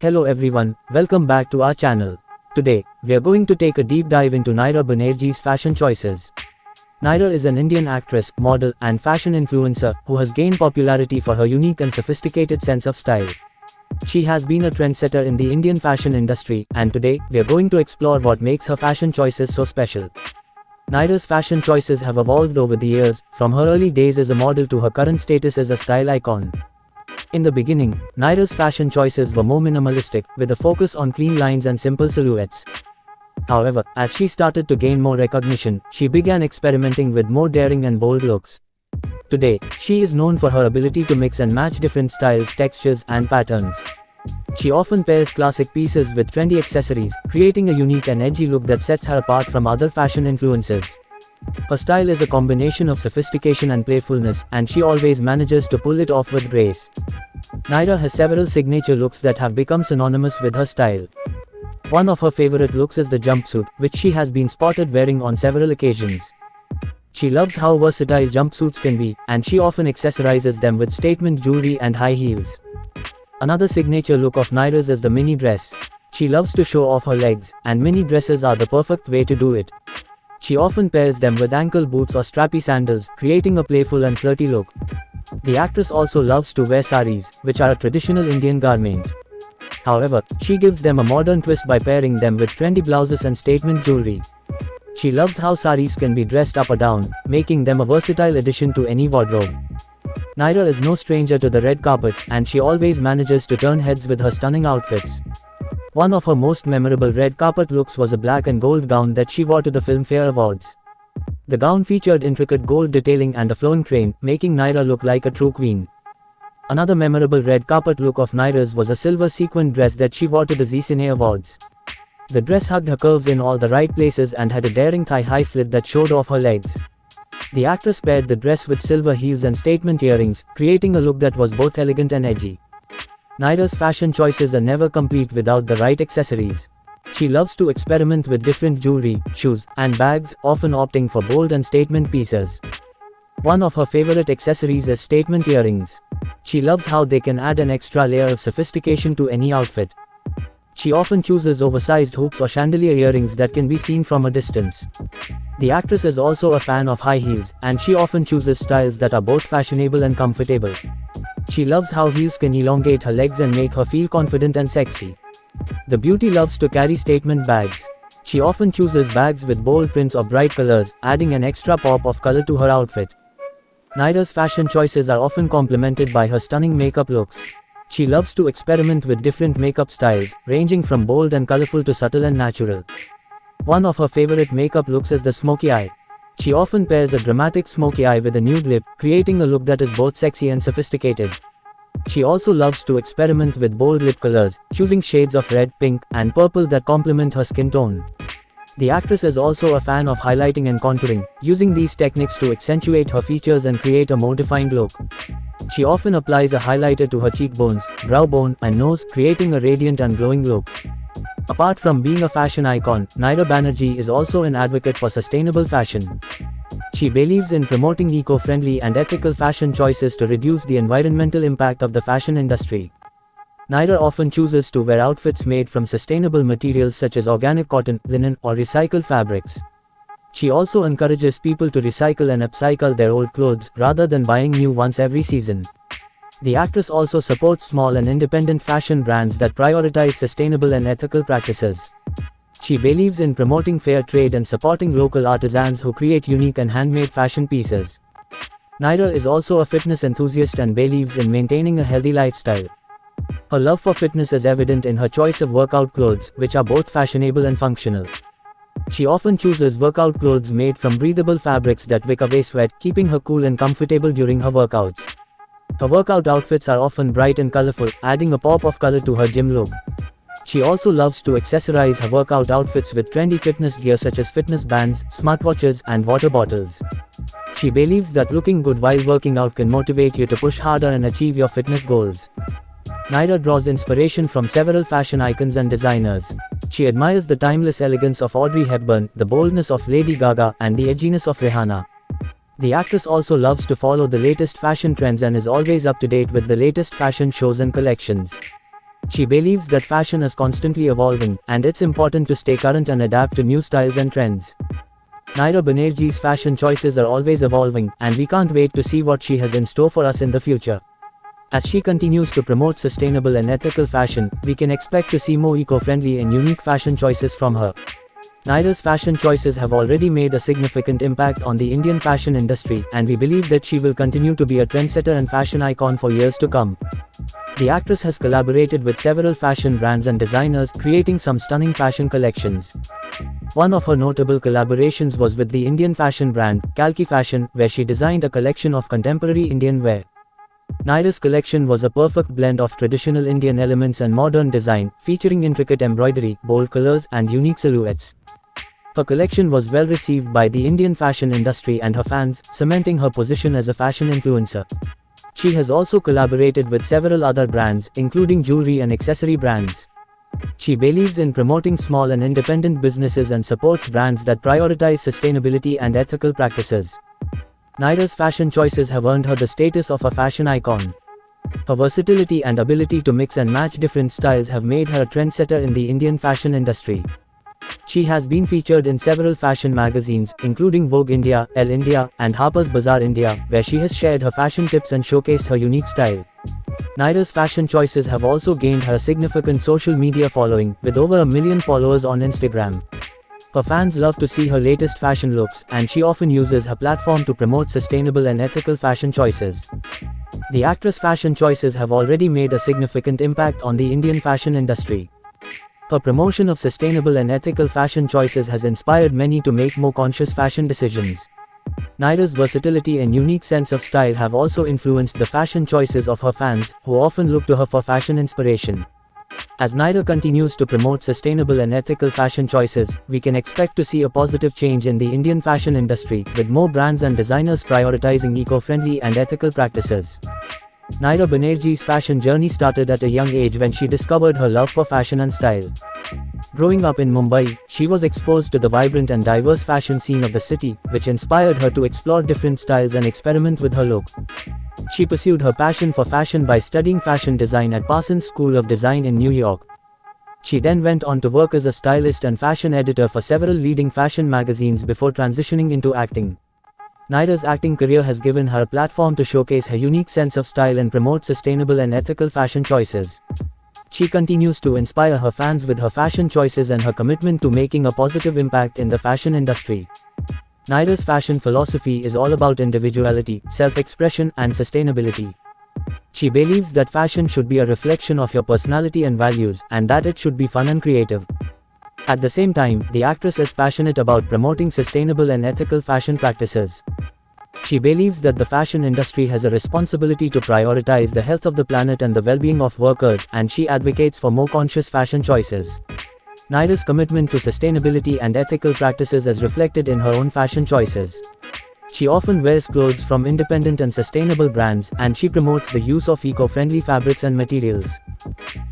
Hello everyone, welcome back to our channel. Today, we are going to take a deep dive into Naira Banerjee's fashion choices. Naira is an Indian actress, model, and fashion influencer who has gained popularity for her unique and sophisticated sense of style. She has been a trendsetter in the Indian fashion industry, and today, we are going to explore what makes her fashion choices so special. Naira's fashion choices have evolved over the years, from her early days as a model to her current status as a style icon. In the beginning, Naira's fashion choices were more minimalistic, with a focus on clean lines and simple silhouettes. However, as she started to gain more recognition, she began experimenting with more daring and bold looks. Today, she is known for her ability to mix and match different styles, textures, and patterns. She often pairs classic pieces with trendy accessories, creating a unique and edgy look that sets her apart from other fashion influencers. Her style is a combination of sophistication and playfulness, and she always manages to pull it off with grace. Naira has several signature looks that have become synonymous with her style. One of her favorite looks is the jumpsuit, which she has been spotted wearing on several occasions. She loves how versatile jumpsuits can be, and she often accessorizes them with statement jewelry and high heels. Another signature look of Naira's is the mini dress. She loves to show off her legs, and mini dresses are the perfect way to do it. She often pairs them with ankle boots or strappy sandals, creating a playful and flirty look. The actress also loves to wear saris, which are a traditional Indian garment. However, she gives them a modern twist by pairing them with trendy blouses and statement jewelry. She loves how saris can be dressed up or down, making them a versatile addition to any wardrobe. Naira is no stranger to the red carpet, and she always manages to turn heads with her stunning outfits. One of her most memorable red carpet looks was a black and gold gown that she wore to the Filmfare Awards. The gown featured intricate gold detailing and a flowing train, making Naira look like a true queen. Another memorable red carpet look of Naira's was a silver sequined dress that she wore to the Zee Cine Awards. The dress hugged her curves in all the right places and had a daring thigh-high slit that showed off her legs. The actress paired the dress with silver heels and statement earrings, creating a look that was both elegant and edgy. Naira's fashion choices are never complete without the right accessories. She loves to experiment with different jewelry, shoes, and bags, often opting for bold and statement pieces. One of her favorite accessories is statement earrings. She loves how they can add an extra layer of sophistication to any outfit. She often chooses oversized hoops or chandelier earrings that can be seen from a distance. The actress is also a fan of high heels, and she often chooses styles that are both fashionable and comfortable. She loves how heels can elongate her legs and make her feel confident and sexy. The beauty loves to carry statement bags. She often chooses bags with bold prints or bright colors, adding an extra pop of color to her outfit. Naira's fashion choices are often complemented by her stunning makeup looks. She loves to experiment with different makeup styles, ranging from bold and colorful to subtle and natural. One of her favorite makeup looks is the smoky eye. She often pairs a dramatic smoky eye with a nude lip, creating a look that is both sexy and sophisticated. She also loves to experiment with bold lip colors, choosing shades of red, pink, and purple that complement her skin tone. The actress is also a fan of highlighting and contouring, using these techniques to accentuate her features and create a more defined look. She often applies a highlighter to her cheekbones, brow bone, and nose, creating a radiant and glowing look. Apart from being a fashion icon, Naira Banerjee is also an advocate for sustainable fashion. She believes in promoting eco-friendly and ethical fashion choices to reduce the environmental impact of the fashion industry. Naira often chooses to wear outfits made from sustainable materials such as organic cotton, linen, or recycled fabrics. She also encourages people to recycle and upcycle their old clothes, rather than buying new ones every season. The actress also supports small and independent fashion brands that prioritize sustainable and ethical practices. She believes in promoting fair trade and supporting local artisans who create unique and handmade fashion pieces. Naira is also a fitness enthusiast and believes in maintaining a healthy lifestyle. Her love for fitness is evident in her choice of workout clothes, which are both fashionable and functional. She often chooses workout clothes made from breathable fabrics that wick away sweat, keeping her cool and comfortable during her workouts. Her workout outfits are often bright and colorful, adding a pop of color to her gym look. She also loves to accessorize her workout outfits with trendy fitness gear such as fitness bands, smartwatches, and water bottles. She believes that looking good while working out can motivate you to push harder and achieve your fitness goals. Naira draws inspiration from several fashion icons and designers. She admires the timeless elegance of Audrey Hepburn, the boldness of Lady Gaga, and the edginess of Rihanna. The actress also loves to follow the latest fashion trends and is always up to date with the latest fashion shows and collections. She believes that fashion is constantly evolving, and it's important to stay current and adapt to new styles and trends. Naira Banerjee's fashion choices are always evolving, and we can't wait to see what she has in store for us in the future. As she continues to promote sustainable and ethical fashion, we can expect to see more eco-friendly and unique fashion choices from her. Naira's fashion choices have already made a significant impact on the Indian fashion industry, and we believe that she will continue to be a trendsetter and fashion icon for years to come. The actress has collaborated with several fashion brands and designers, creating some stunning fashion collections. One of her notable collaborations was with the Indian fashion brand, Kalki Fashion, where she designed a collection of contemporary Indian wear. Naira's collection was a perfect blend of traditional Indian elements and modern design, featuring intricate embroidery, bold colors, and unique silhouettes. Her collection was well received by the Indian fashion industry and her fans, cementing her position as a fashion influencer. She has also collaborated with several other brands, including jewelry and accessory brands. She believes in promoting small and independent businesses and supports brands that prioritize sustainability and ethical practices. Naira's fashion choices have earned her the status of a fashion icon. Her versatility and ability to mix and match different styles have made her a trendsetter in the Indian fashion industry. She has been featured in several fashion magazines, including Vogue India, Elle India, and Harper's Bazaar India, where she has shared her fashion tips and showcased her unique style. Naira's fashion choices have also gained her a significant social media following, with over 1 million followers on Instagram. Her fans love to see her latest fashion looks, and she often uses her platform to promote sustainable and ethical fashion choices. The actress' fashion choices have already made a significant impact on the Indian fashion industry. Her promotion of sustainable and ethical fashion choices has inspired many to make more conscious fashion decisions. Naira's versatility and unique sense of style have also influenced the fashion choices of her fans, who often look to her for fashion inspiration. As Naira continues to promote sustainable and ethical fashion choices, we can expect to see a positive change in the Indian fashion industry, with more brands and designers prioritizing eco-friendly and ethical practices. Naira Banerjee's fashion journey started at a young age when she discovered her love for fashion and style. Growing up in Mumbai, she was exposed to the vibrant and diverse fashion scene of the city, which inspired her to explore different styles and experiment with her look. She pursued her passion for fashion by studying fashion design at Parsons School of Design in New York. She then went on to work as a stylist and fashion editor for several leading fashion magazines before transitioning into acting. Naira's acting career has given her a platform to showcase her unique sense of style and promote sustainable and ethical fashion choices. She continues to inspire her fans with her fashion choices and her commitment to making a positive impact in the fashion industry. Naira's fashion philosophy is all about individuality, self-expression, and sustainability. She believes that fashion should be a reflection of your personality and values, and that it should be fun and creative. At the same time, the actress is passionate about promoting sustainable and ethical fashion practices. She believes that the fashion industry has a responsibility to prioritize the health of the planet and the well-being of workers, and she advocates for more conscious fashion choices. Naira's commitment to sustainability and ethical practices is reflected in her own fashion choices. She often wears clothes from independent and sustainable brands, and she promotes the use of eco-friendly fabrics and materials.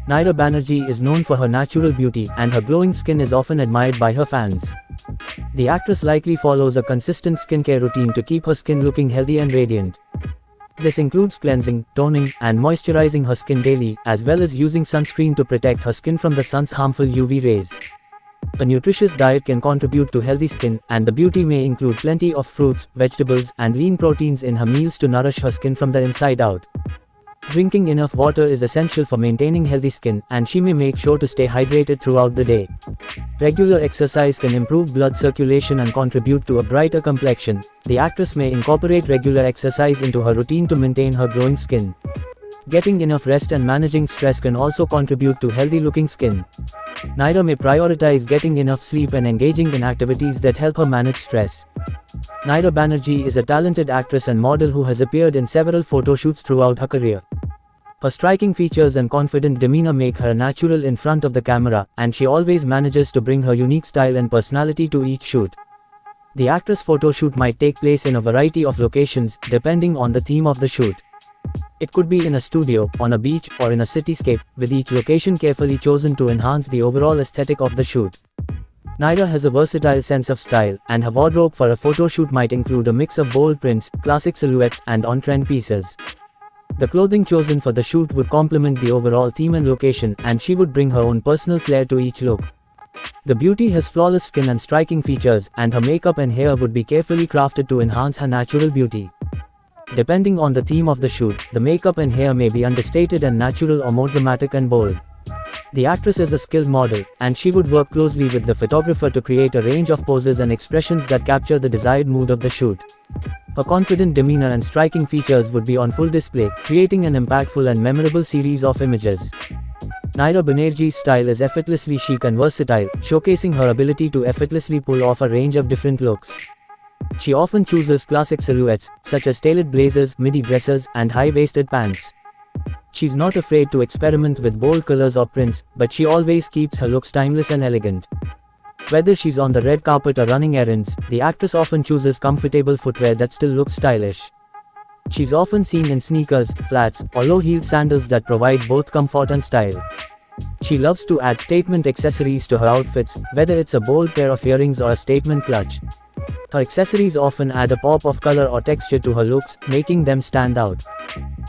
Naira Banerjee is known for her natural beauty, and her glowing skin is often admired by her fans. The actress likely follows a consistent skincare routine to keep her skin looking healthy and radiant. This includes cleansing, toning, and moisturizing her skin daily, as well as using sunscreen to protect her skin from the sun's harmful UV rays. A nutritious diet can contribute to healthy skin, and the beauty may include plenty of fruits, vegetables, and lean proteins in her meals to nourish her skin from the inside out. Drinking enough water is essential for maintaining healthy skin, and she may make sure to stay hydrated throughout the day. Regular exercise can improve blood circulation and contribute to a brighter complexion. The actress may incorporate regular exercise into her routine to maintain her glowing skin. Getting enough rest and managing stress can also contribute to healthy-looking skin. Naira may prioritize getting enough sleep and engaging in activities that help her manage stress. Naira Banerjee is a talented actress and model who has appeared in several photo shoots throughout her career. Her striking features and confident demeanor make her natural in front of the camera, and she always manages to bring her unique style and personality to each shoot. The actress' photo shoot might take place in a variety of locations, depending on the theme of the shoot. It could be in a studio, on a beach, or in a cityscape, with each location carefully chosen to enhance the overall aesthetic of the shoot. Naira has a versatile sense of style, and her wardrobe for a photo shoot might include a mix of bold prints, classic silhouettes, and on-trend pieces. The clothing chosen for the shoot would complement the overall theme and location, and she would bring her own personal flair to each look. The beauty has flawless skin and striking features, and her makeup and hair would be carefully crafted to enhance her natural beauty. Depending on the theme of the shoot, the makeup and hair may be understated and natural or more dramatic and bold. The actress is a skilled model, and she would work closely with the photographer to create a range of poses and expressions that capture the desired mood of the shoot. Her confident demeanor and striking features would be on full display, creating an impactful and memorable series of images. Naira Banerjee's style is effortlessly chic and versatile, showcasing her ability to effortlessly pull off a range of different looks. She often chooses classic silhouettes, such as tailored blazers, midi dresses, and high-waisted pants. She's not afraid to experiment with bold colors or prints, but she always keeps her looks timeless and elegant. Whether she's on the red carpet or running errands, the actress often chooses comfortable footwear that still looks stylish. She's often seen in sneakers, flats, or low-heeled sandals that provide both comfort and style. She loves to add statement accessories to her outfits, whether it's a bold pair of earrings or a statement clutch. Her accessories often add a pop of color or texture to her looks, making them stand out.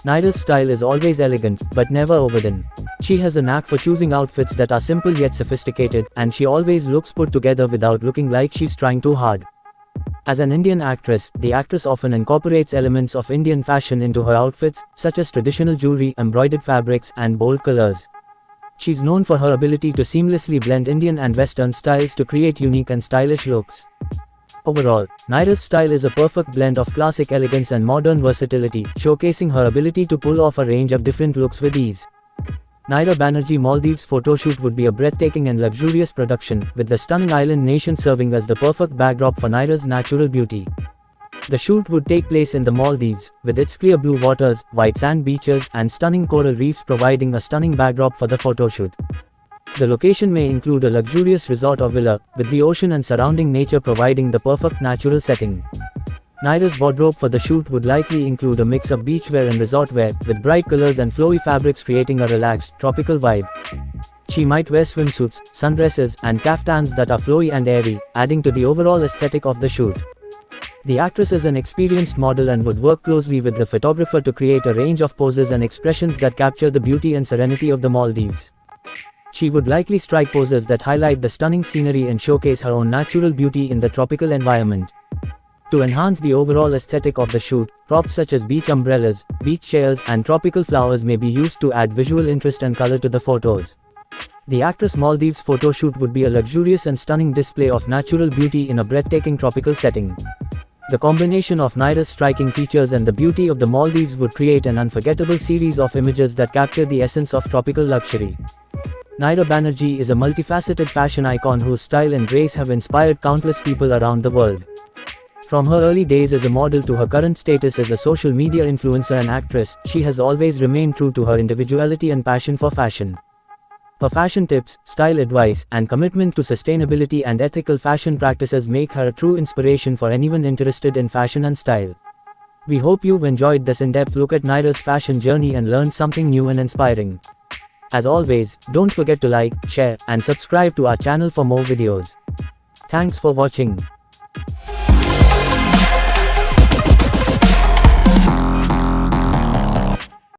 Naira's style is always elegant, but never overdone. She has a knack for choosing outfits that are simple yet sophisticated, and she always looks put together without looking like she's trying too hard. As an Indian actress, the actress often incorporates elements of Indian fashion into her outfits, such as traditional jewelry, embroidered fabrics, and bold colors. She's known for her ability to seamlessly blend Indian and Western styles to create unique and stylish looks. Overall, Naira's style is a perfect blend of classic elegance and modern versatility, showcasing her ability to pull off a range of different looks with ease. Naira Banerjee Maldives photoshoot would be a breathtaking and luxurious production, with the stunning island nation serving as the perfect backdrop for Naira's natural beauty. The shoot would take place in the Maldives, with its clear blue waters, white sand beaches, and stunning coral reefs providing a stunning backdrop for the photoshoot. The location may include a luxurious resort or villa, with the ocean and surrounding nature providing the perfect natural setting. Naira's wardrobe for the shoot would likely include a mix of beachwear and resort wear, with bright colors and flowy fabrics creating a relaxed, tropical vibe. She might wear swimsuits, sundresses, and kaftans that are flowy and airy, adding to the overall aesthetic of the shoot. The actress is an experienced model and would work closely with the photographer to create a range of poses and expressions that capture the beauty and serenity of the Maldives. She would likely strike poses that highlight the stunning scenery and showcase her own natural beauty in the tropical environment. To enhance the overall aesthetic of the shoot, props such as beach umbrellas, beach chairs, and tropical flowers may be used to add visual interest and color to the photos. The actress Maldives photoshoot would be a luxurious and stunning display of natural beauty in a breathtaking tropical setting. The combination of Naira's striking features and the beauty of the Maldives would create an unforgettable series of images that capture the essence of tropical luxury. Naira Banerjee is a multifaceted fashion icon whose style and grace have inspired countless people around the world. From her early days as a model to her current status as a social media influencer and actress, she has always remained true to her individuality and passion for fashion. Her fashion tips, style advice, and commitment to sustainability and ethical fashion practices make her a true inspiration for anyone interested in fashion and style. We hope you've enjoyed this in-depth look at Naira's fashion journey and learned something new and inspiring. As always, don't forget to like, share, and subscribe to our channel for more videos. Thanks for watching.